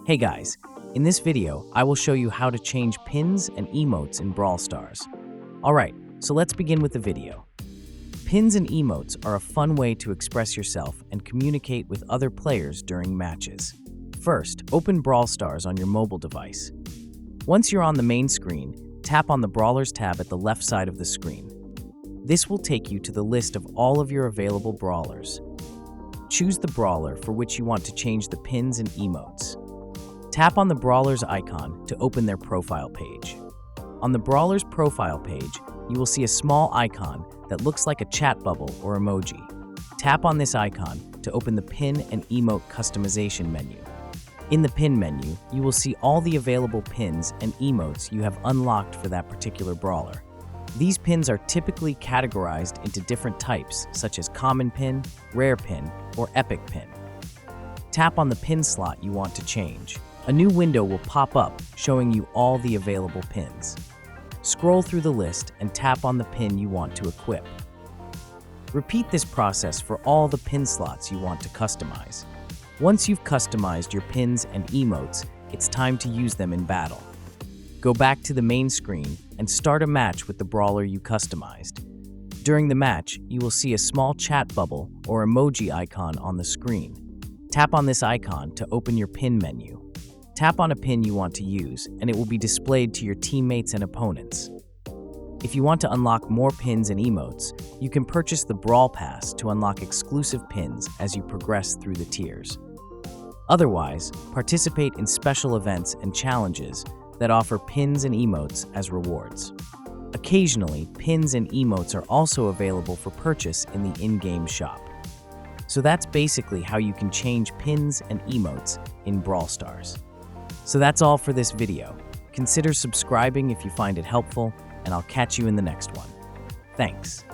Hey guys, in this video, I will show you how to change pins and emotes in Brawl Stars. Alright, so let's begin with the video. Pins and emotes are a fun way to express yourself and communicate with other players during matches. First, open Brawl Stars on your mobile device. Once you're on the main screen, tap on the Brawlers tab at the left side of the screen. This will take you to the list of all of your available brawlers. Choose the brawler for which you want to change the pins and emotes. Tap on the brawler's icon to open their profile page. On the brawler's profile page, you will see a small icon that looks like a chat bubble or emoji. Tap on this icon to open the pin and emote customization menu. In the pin menu, you will see all the available pins and emotes you have unlocked for that particular brawler. These pins are typically categorized into different types, such as common pin, rare pin, or epic pin. Tap on the pin slot you want to change. A new window will pop up showing you all the available pins. Scroll through the list and tap on the pin you want to equip. Repeat this process for all the pin slots you want to customize. Once you've customized your pins and emotes, it's time to use them in battle. Go back to the main screen and start a match with the brawler you customized. During the match, you will see a small chat bubble or emoji icon on the screen. Tap on this icon to open your pin menu. Tap on a pin you want to use, and it will be displayed to your teammates and opponents. If you want to unlock more pins and emotes, you can purchase the Brawl Pass to unlock exclusive pins as you progress through the tiers. Otherwise, participate in special events and challenges that offer pins and emotes as rewards. Occasionally, pins and emotes are also available for purchase in the in-game shop. So that's basically how you can change pins and emotes in Brawl Stars. So that's all for this video. Consider subscribing if you find it helpful, and I'll catch you in the next one. Thanks.